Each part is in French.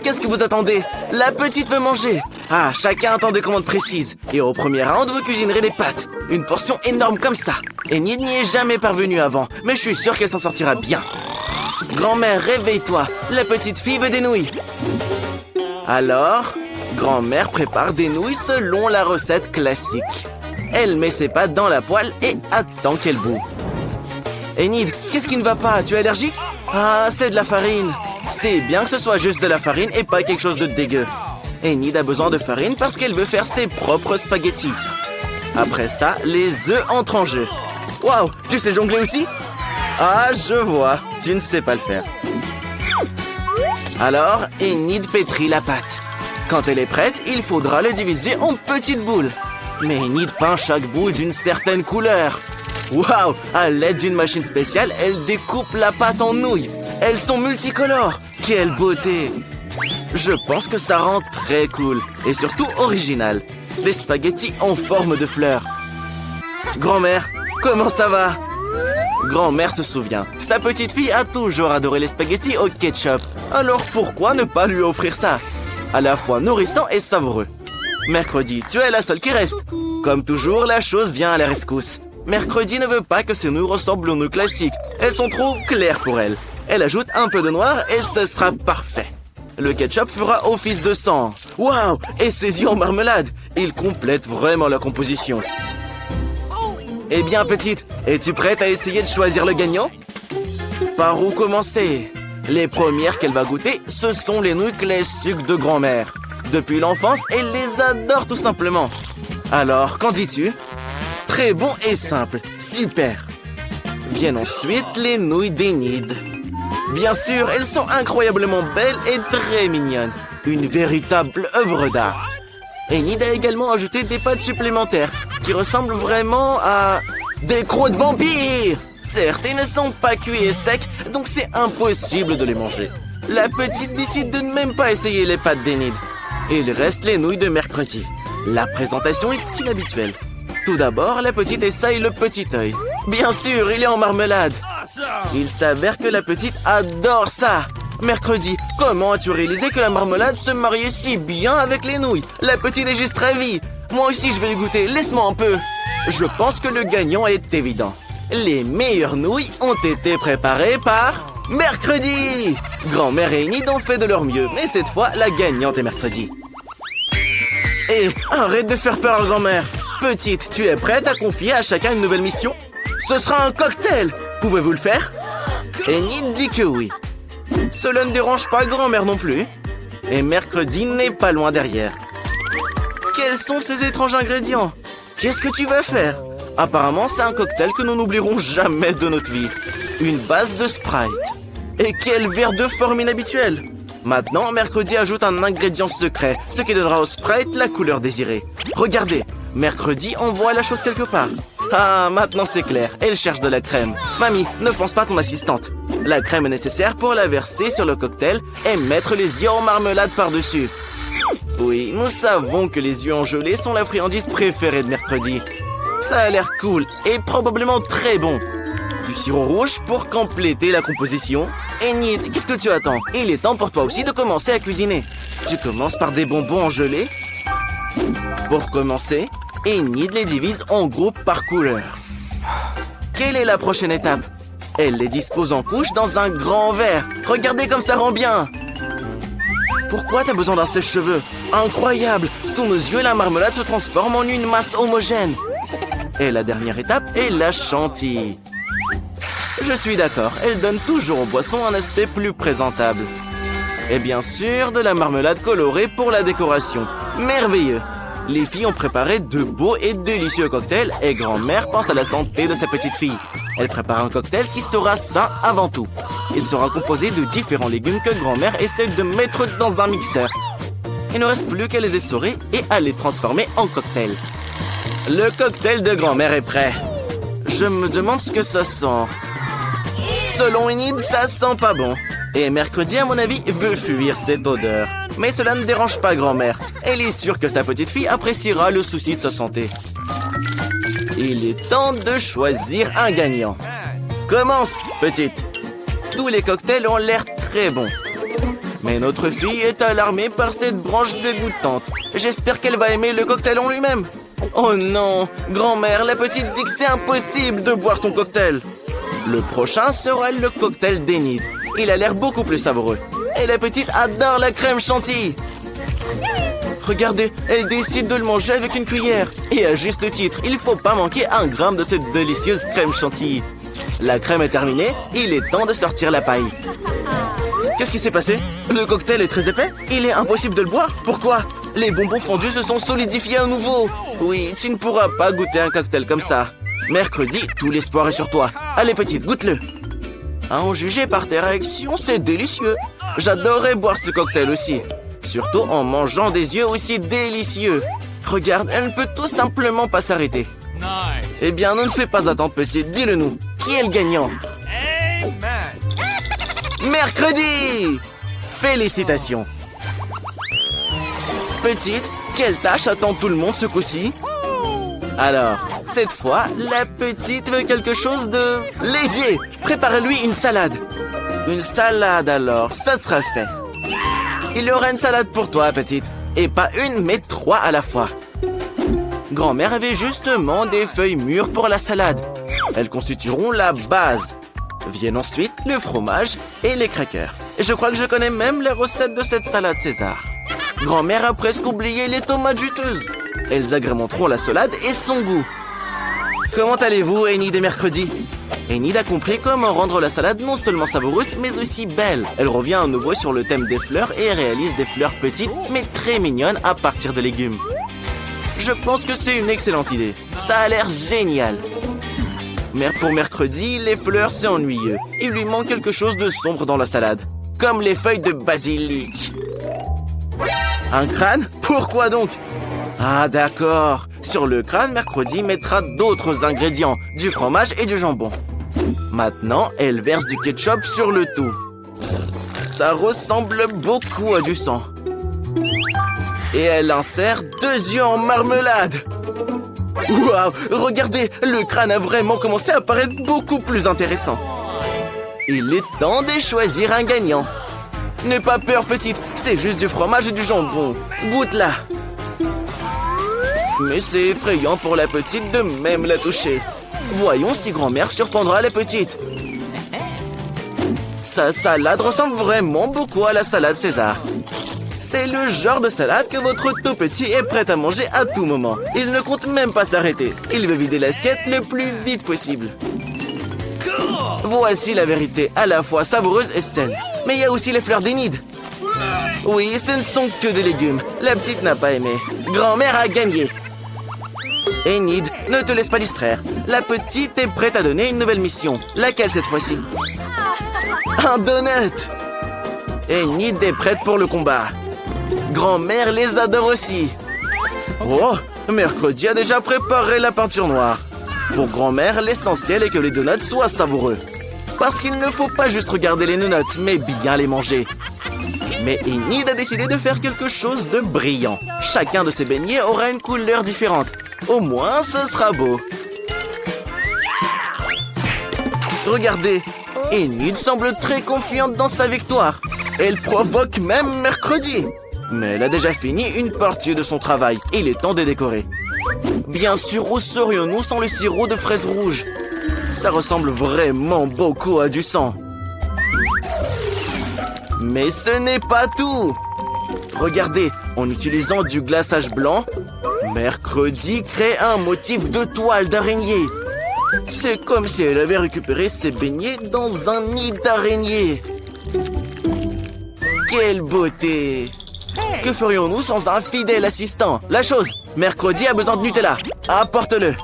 qu'est-ce que vous attendez? La petite veut manger. Ah, chacun attend des commandes précises. Et au premier round, vous cuisinerez des pâtes. Une portion énorme comme ça. Enid n'y est jamais parvenue avant, mais je suis sûr qu'elle s'en sortira bien. Grand-mère, réveille-toi. La petite fille veut des nouilles. Alors, grand-mère prépare des nouilles selon la recette classique. Elle met ses pâtes dans la poêle et attend qu'elle bout. Enid, qu'est-ce qui ne va pas? Tu es allergique? Ah, c'est de la farine. C'est bien que ce soit juste de la farine et pas quelque chose de dégueu. Enid a besoin de farine parce qu'elle veut faire ses propres spaghettis. Après ça, les œufs entrent en jeu. Waouh, tu sais jongler aussi? Ah, je vois, tu ne sais pas le faire. Alors, Enid pétrit la pâte. Quand elle est prête, il faudra le diviser en petites boules. Mais Enid peint chaque boule d'une certaine couleur. Waouh! À l'aide d'une machine spéciale, elle découpe la pâte en nouilles. Elles sont multicolores. Quelle beauté! Je pense que ça rend très cool et surtout original. Des spaghettis en forme de fleurs. Grand-mère, comment ça va? Grand-mère se souvient. Sa petite fille a toujours adoré les spaghettis au ketchup. Alors pourquoi ne pas lui offrir ça? À la fois nourrissant et savoureux. Mercredi, tu es la seule qui reste. Comme toujours, la chose vient à la rescousse. Mercredi ne veut pas que ses nouilles ressemblent aux nouilles classiques. Elles sont trop claires pour elle. Elle ajoute un peu de noir et ce sera parfait. Le ketchup fera office de sang. Waouh! Et ses yeux en marmelade. Il complète vraiment la composition. Eh bien, petite, es-tu prête à essayer de choisir le gagnant? Par où commencer? Les premières qu'elle va goûter, ce sont les nouilles classiques de grand-mère. Depuis l'enfance, elle les adore tout simplement. Alors, qu'en dis-tu? Très bon et simple. Super. Viennent ensuite les nouilles d'Enid. Bien sûr, elles sont incroyablement belles et très mignonnes. Une véritable œuvre d'art. Enid a également ajouté des pâtes supplémentaires qui ressemblent vraiment à des croûtes de vampires. Certes, ils ne sont pas cuits et secs, donc c'est impossible de les manger. La petite décide de ne même pas essayer les pâtes d'Enid. Il reste les nouilles de mercredi. La présentation est inhabituelle. Tout d'abord, la petite essaye le petit œil. Bien sûr, il est en marmelade. Il s'avère que la petite adore ça. Mercredi, comment as-tu réalisé que la marmelade se mariait si bien avec les nouilles? La petite est juste ravie. Moi aussi, je vais y goûter. Laisse-moi un peu. Je pense que le gagnant est évident. Les meilleures nouilles ont été préparées par Mercredi. Grand-mère et Enid ont fait de leur mieux, mais cette fois, la gagnante est Mercredi. Hé, arrête de faire peur, grand-mère. Petite, tu es prête à confier à chacun une nouvelle mission? Ce sera un cocktail. Pouvez-vous le faire? Enid dit que oui. Cela ne dérange pas grand-mère non plus. Et Mercredi n'est pas loin derrière. Quels sont ces étranges ingrédients? Qu'est-ce que tu vas faire? Apparemment, c'est un cocktail que nous n'oublierons jamais de notre vie. Une base de Sprite. Et quel verre de forme inhabituelle! Maintenant, Mercredi ajoute un ingrédient secret, ce qui donnera au Sprite la couleur désirée. Regardez, Mercredi envoie la chose quelque part. Ah, maintenant c'est clair, elle cherche de la crème. Mamie, ne fonce pas ton assistante. La crème est nécessaire pour la verser sur le cocktail et mettre les yeux en marmelade par-dessus. Oui, nous savons que les yeux en gelée sont la friandise préférée de Mercredi. Ça a l'air cool et probablement très bon. Du sirop rouge pour compléter la composition. Enid, qu'est-ce que tu attends? Il est temps pour toi aussi de commencer à cuisiner. Tu commences par des bonbons en gelée. Pour commencer, Enid les divise en groupes par couleur. Quelle est la prochaine étape? Elle les dispose en couches dans un grand verre. Regardez comme ça rend bien. Pourquoi t'as besoin d'un sèche-cheveux? Incroyable! Sous nos yeux, la marmelade se transforme en une masse homogène. Et la dernière étape est la chantilly. Je suis d'accord, elle donne toujours aux boissons un aspect plus présentable. Et bien sûr, de la marmelade colorée pour la décoration. Merveilleux! Les filles ont préparé de beaux et délicieux cocktails et grand-mère pense à la santé de sa petite fille. Elle prépare un cocktail qui sera sain avant tout. Il sera composé de différents légumes que grand-mère essaie de mettre dans un mixeur. Il ne reste plus qu'à les essorer et à les transformer en cocktail. Le cocktail de grand-mère est prêt. Je me demande ce que ça sent. Selon Enid, ça sent pas bon. Et Mercredi, à mon avis, veut fuir cette odeur. Mais cela ne dérange pas grand-mère. Elle est sûre que sa petite fille appréciera le souci de sa santé. Il est temps de choisir un gagnant. Commence, petite. Tous les cocktails ont l'air très bons. Mais notre fille est alarmée par cette branche dégoûtante. J'espère qu'elle va aimer le cocktail en lui-même. Oh non, grand-mère, la petite dit que c'est impossible de boire ton cocktail. Le prochain sera le cocktail d'Enid. Il a l'air beaucoup plus savoureux. Et la petite adore la crème chantilly. Regardez, elle décide de le manger avec une cuillère. Et à juste titre, il faut pas manquer 1 gramme de cette délicieuse crème chantilly. La crème est terminée, il est temps de sortir la paille. Qu'est-ce qui s'est passé? Le cocktail est très épais? Il est impossible de le boire? Pourquoi? Les bonbons fondus se sont solidifiés à nouveau. Oui, tu ne pourras pas goûter un cocktail comme ça. Mercredi, tout l'espoir est sur toi. Allez petite, goûte-le. À en juger par tes réactions, c'est délicieux. J'adorerais boire ce cocktail aussi. Surtout en mangeant des yeux aussi délicieux. Regarde, elle ne peut tout simplement pas s'arrêter. Nice. Eh bien, ne fais pas attendre petite, dis-le nous. Qui est le gagnant? Amen. Mercredi! Félicitations! Petite, quelle tâche attend tout le monde ce coup-ci? Alors, cette fois, la petite veut quelque chose de léger. Prépare-lui une salade. Une salade alors, ça sera fait. Il y aura une salade pour toi, petite. Et pas une, mais 3 à la fois. Grand-mère avait justement des feuilles mûres pour la salade. Elles constitueront la base. Viennent ensuite le fromage et les crackers. Et je crois que je connais même les recettes de cette salade César. Grand-mère a presque oublié les tomates juteuses. Elles agrémenteront la salade et son goût. Comment allez-vous, Enid et Mercredi? Enid a compris comment rendre la salade non seulement savoureuse, mais aussi belle. Elle revient à nouveau sur le thème des fleurs et réalise des fleurs petites, mais très mignonnes à partir de légumes. Je pense que c'est une excellente idée. Ça a l'air génial. Mais pour Mercredi, les fleurs, c'est ennuyeux. Il lui manque quelque chose de sombre dans la salade. Comme les feuilles de basilic. Un crâne? Pourquoi donc? Ah d'accord. Sur le crâne, Mercredi mettra d'autres ingrédients, du fromage et du jambon. Maintenant, elle verse du ketchup sur le tout. Ça ressemble beaucoup à du sang. Et elle insère 2 yeux en marmelade. Waouh, regardez, le crâne a vraiment commencé à paraître beaucoup plus intéressant. Il est temps de choisir un gagnant. N'aie pas peur, petite, c'est juste du fromage et du jambon. Goûte-la. Mais c'est effrayant pour la petite de même la toucher. Voyons si grand-mère surprendra la petite. Sa salade ressemble vraiment beaucoup à la salade César. C'est le genre de salade que votre tout petit est prêt à manger à tout moment. Il ne compte même pas s'arrêter. Il veut vider l'assiette le plus vite possible. Voici la vérité, à la fois savoureuse et saine. Mais il y a aussi les fleurs d'Enid. Oui, ce ne sont que des légumes. La petite n'a pas aimé. Grand-mère a gagné. Enid, ne te laisse pas distraire. La petite est prête à donner une nouvelle mission. Laquelle cette fois-ci? Un donut! Enid est prête pour le combat. Grand-mère les adore aussi. Oh, Mercredi a déjà préparé la peinture noire. Pour grand-mère, l'essentiel est que les donuts soient savoureux. Parce qu'il ne faut pas juste regarder les donuts, mais bien les manger. Mais Enid a décidé de faire quelque chose de brillant. Chacun de ses beignets aura une couleur différente. Au moins, ce sera beau. Regardez, Enid semble très confiante dans sa victoire. Elle provoque même Mercredi. Mais elle a déjà fini une partie de son travail. Il est temps de décorer. Bien sûr, où serions-nous sans le sirop de fraises rouges? Ça ressemble vraiment beaucoup à du sang. Mais ce n'est pas tout. Regardez, en utilisant du glaçage blanc, Mercredi crée un motif de toile d'araignée. C'est comme si elle avait récupéré ses beignets dans un nid d'araignée. Quelle beauté! Que ferions-nous sans un fidèle assistant? La chose, Mercredi a besoin de Nutella. Apporte-le.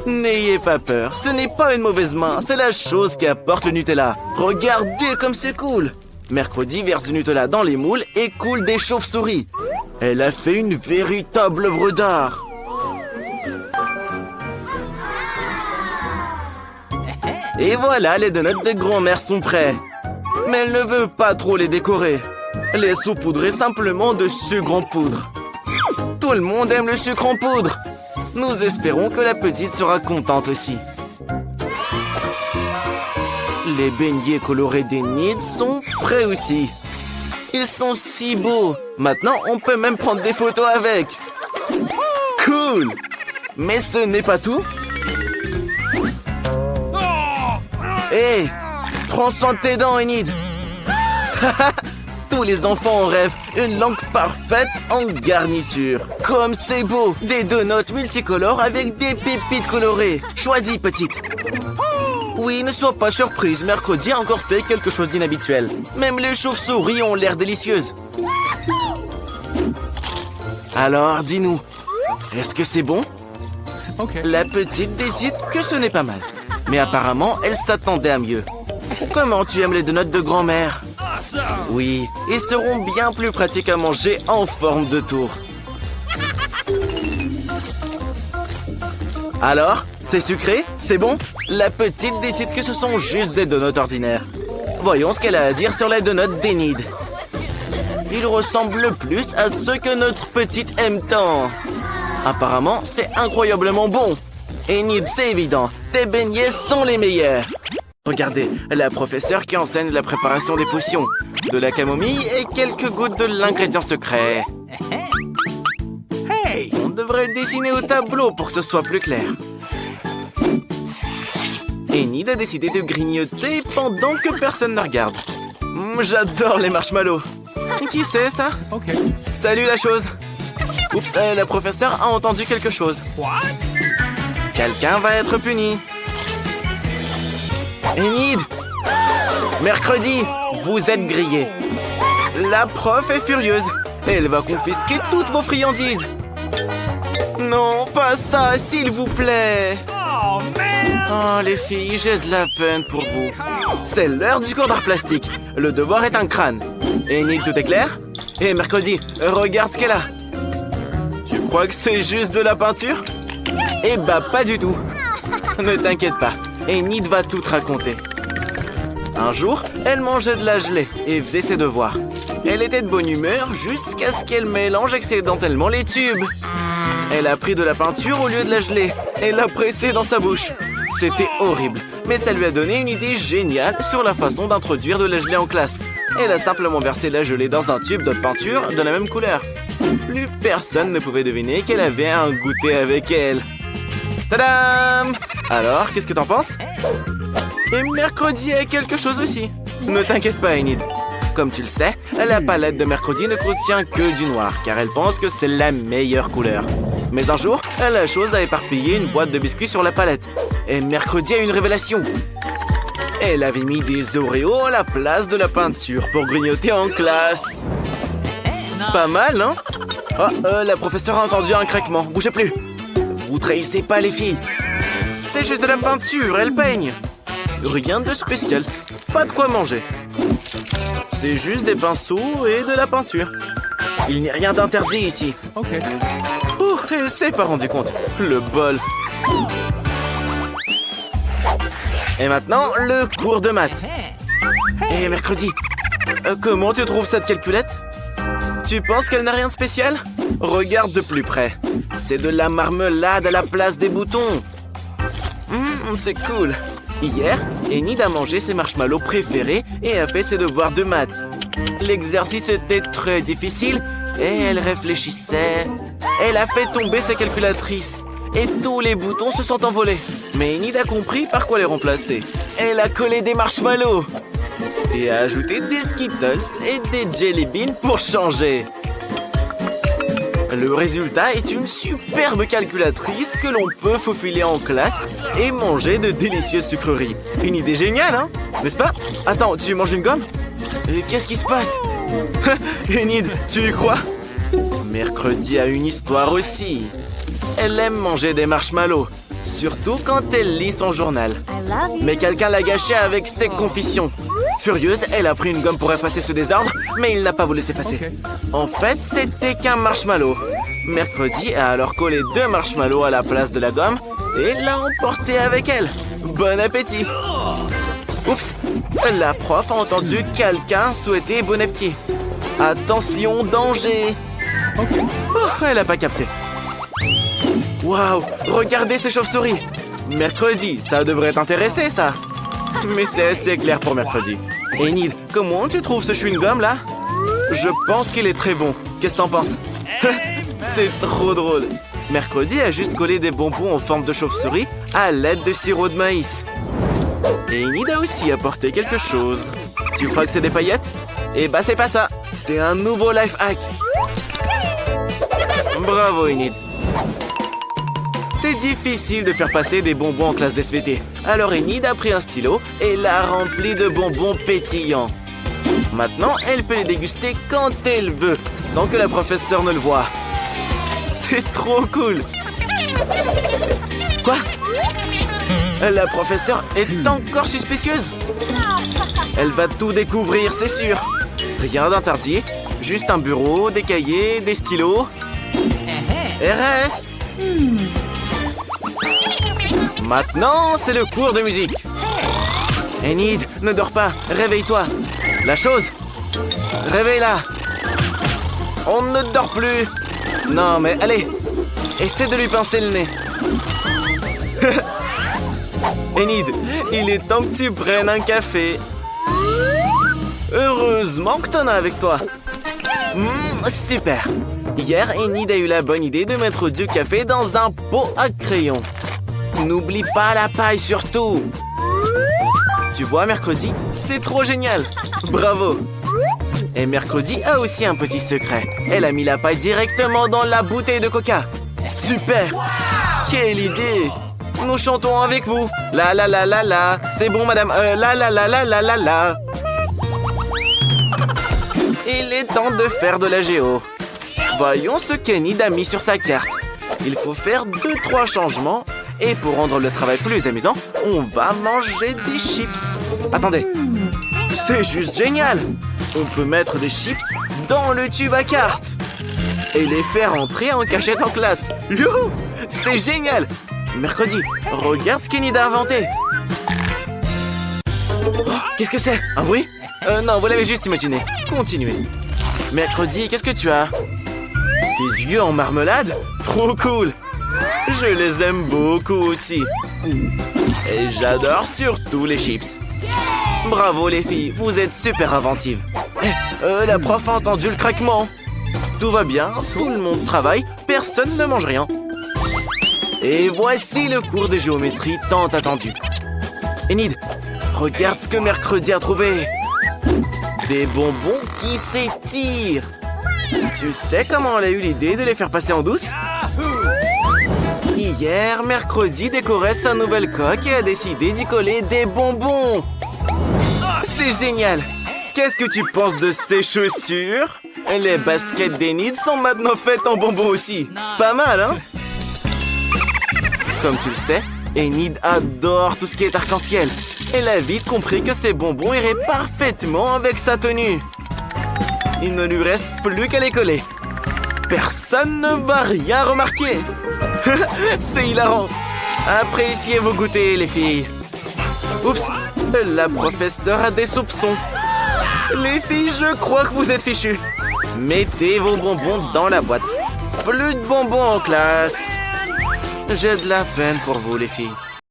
N'ayez pas peur, ce n'est pas une mauvaise main, c'est la chose qui apporte le Nutella. Regardez comme c'est cool. Mercredi verse du Nutella dans les moules et coule des chauves-souris. Elle a fait une véritable œuvre d'art. Et voilà, les donuts de grand-mère sont prêts. Mais elle ne veut pas trop les décorer. Les saupoudrer simplement de sucre en poudre. Tout le monde aime le sucre en poudre. Nous espérons que la petite sera contente aussi. Les beignets colorés d'Enid sont prêts aussi. Ils sont si beaux. Maintenant, on peut même prendre des photos avec. Cool! Mais ce n'est pas tout. Hé! Prends soin de tes dents, Enid. Tous les enfants en rêvent. Une langue parfaite en garniture. Comme c'est beau! Des donuts multicolores avec des pépites colorées. Choisis, petite. Oui, ne sois pas surprise. Mercredi a encore fait quelque chose d'inhabituel. Même les chauves-souris ont l'air délicieuses. Alors, dis-nous, est-ce que c'est bon? La petite décide que ce n'est pas mal. Mais apparemment, elle s'attendait à mieux. Comment tu aimes les donuts de grand-mère? Oui, ils seront bien plus pratiques à manger en forme de tour. Alors, c'est sucré? C'est bon? La petite décide que ce sont juste des donuts ordinaires. Voyons ce qu'elle a à dire sur les donuts d'Enid. Ils ressemblent plus à ceux que notre petite aime tant. Apparemment, c'est incroyablement bon. Enid, c'est évident, tes beignets sont les meilleurs. Regardez, la professeure qui enseigne la préparation des potions, de la camomille et quelques gouttes de l'ingrédient secret. Hey! On devrait le dessiner au tableau pour que ce soit plus clair. Enid a décidé de grignoter pendant que personne ne regarde. J'adore les marshmallows. Qui c'est ça? Salut la chose. Oups, la professeure a entendu quelque chose. Quelqu'un va être puni. Enid! Mercredi, vous êtes grillés. La prof est furieuse. Elle va confisquer toutes vos friandises. Non, pas ça, s'il vous plaît. Oh, les filles, j'ai de la peine pour vous. C'est l'heure du cours d'art plastique. Le devoir est un crâne. Enid, tout est clair? Et mercredi, regarde ce qu'elle a. Tu crois que c'est juste de la peinture? Eh bah, pas du tout. Ne t'inquiète pas, Enid va tout te raconter. Un jour, elle mangeait de la gelée et faisait ses devoirs. Elle était de bonne humeur jusqu'à ce qu'elle mélange accidentellement les tubes. Elle a pris de la peinture au lieu de la gelée et l'a pressée dans sa bouche. C'était horrible, mais ça lui a donné une idée géniale sur la façon d'introduire de la gelée en classe. Elle a simplement versé la gelée dans un tube de peinture de la même couleur. Plus personne ne pouvait deviner qu'elle avait un goûter avec elle. Tadam! Alors, qu'est-ce que t'en penses? Et mercredi a quelque chose aussi. Ne t'inquiète pas, Enid. Comme tu le sais, la palette de mercredi ne contient que du noir, car elle pense que c'est la meilleure couleur. Mais un jour, la chose a éparpillé une boîte de biscuits sur la palette. Et mercredi a une révélation. Elle avait mis des Oreos à la place de la peinture pour grignoter en classe. Pas mal, non? Oh, la professeure a entendu un craquement. Bougez plus. Vous trahissez pas les filles. C'est juste de la peinture, elle peigne. Rien de spécial. Pas de quoi manger. C'est juste des pinceaux et de la peinture. Il n'y a rien d'interdit ici. Ouh, elle s'est pas rendu compte. Le bol. Et maintenant, le cours de maths. Et mercredi, comment tu trouves cette calculette? Tu penses qu'elle n'a rien de spécial? Regarde de plus près. C'est de la marmelade à la place des boutons. C'est cool. Hier, Enid a mangé ses marshmallows préférés et a fait ses devoirs de maths. L'exercice était très difficile et elle réfléchissait. Elle a fait tomber sa calculatrice et tous les boutons se sont envolés. Mais Enid a compris par quoi les remplacer. Elle a collé des marshmallows et a ajouté des Skittles et des Jelly Beans pour changer. Le résultat est une superbe calculatrice que l'on peut faufiler en classe et manger de délicieuses sucreries. Une idée géniale, hein? N'est-ce pas? Attends, tu manges une gomme? Qu'est-ce qui se passe? Enid, tu y crois? Mercredi a une histoire aussi. Elle aime manger des marshmallows, surtout quand elle lit son journal. Mais quelqu'un l'a gâché avec ses confessions. Furieuse, elle a pris une gomme pour effacer ce désordre, mais il n'a pas voulu s'effacer. En fait, c'était qu'un marshmallow. Mercredi a alors collé 2 marshmallows à la place de la gomme et l'a emporté avec elle. Bon appétit! Oups! La prof a entendu quelqu'un souhaiter bon appétit. Attention, danger! Oh, elle n'a pas capté. Waouh! Regardez ces chauves-souris! Mercredi, ça devrait t'intéresser, ça! Mais c'est assez clair pour mercredi. Enid, comment tu trouves ce chewing-gum là? Je pense qu'il est très bon. Qu'est-ce que t'en penses? C'est trop drôle. Mercredi a juste collé des bonbons en forme de chauve-souris à l'aide de sirop de maïs. Et Enid a aussi apporté quelque chose. Tu crois que c'est des paillettes? Eh bah c'est pas ça. C'est un nouveau life hack. Bravo Enid. C'est difficile de faire passer des bonbons en classe d'SVT. Alors Enid a pris un stylo et l'a rempli de bonbons pétillants. Maintenant, elle peut les déguster quand elle veut, sans que la professeure ne le voie. C'est trop cool. Quoi? La professeure est encore suspicieuse. Elle va tout découvrir, c'est sûr. Rien d'interdit, juste un bureau, des cahiers, des stylos. RS. Maintenant, c'est le cours de musique. Enid, ne dors pas, réveille-toi. La chose, réveille-la. On ne dort plus. Non, mais allez, essaie de lui pincer le nez. Enid, il est temps que tu prennes un café. Heureusement que t'en as avec toi. Super. Hier, Enid a eu la bonne idée de mettre du café dans un pot à crayon. N'oublie pas la paille surtout. Tu vois, mercredi, c'est trop génial. Bravo. Et mercredi a aussi un petit secret. Elle a mis la paille directement dans la bouteille de coca. Super. Quelle idée. Nous chantons avec vous. La la la la la. C'est bon, madame. La la la la la la la. Il est temps de faire de la géo. Voyons ce qu'Enid a mis sur sa carte. Il faut faire 2-3 changements. Et pour rendre le travail plus amusant, on va manger des chips. Attendez. C'est juste génial. On peut mettre des chips dans le tube à cartes. Et les faire entrer en cachette en classe. Youhou! C'est génial. Mercredi, regarde ce qu'Enid a inventé. Oh, qu'est-ce que c'est? Un bruit? Non, vous l'avez juste imaginé. Continuez. Mercredi, qu'est-ce que tu as? Tes yeux en marmelade? Trop cool. Je les aime beaucoup aussi. Et j'adore surtout les chips. Bravo les filles, vous êtes super inventives. La prof a entendu le craquement. Tout va bien, tout le monde travaille, personne ne mange rien. Et voici le cours de géométrie tant attendu. Enid, regarde ce que mercredi a trouvé. Des bonbons qui s'étirent. Tu sais comment elle a eu l'idée de les faire passer en douce? Hier, mercredi décorait sa nouvelle coque et a décidé d'y coller des bonbons. C'est génial. Qu'est-ce que tu penses de ces chaussures? Les baskets d'Enid sont maintenant faites en bonbons aussi. Pas mal, hein? Comme tu le sais, Enid adore tout ce qui est arc-en-ciel. Elle a vite compris que ces bonbons iraient parfaitement avec sa tenue. Il ne lui reste plus qu'à les coller. Personne ne va rien remarquer. C'est hilarant. Appréciez vos goûters, les filles. Oups, la professeure a des soupçons. Les filles, je crois que vous êtes fichues. Mettez vos bonbons dans la boîte. Plus de bonbons en classe. J'ai de la peine pour vous, les filles.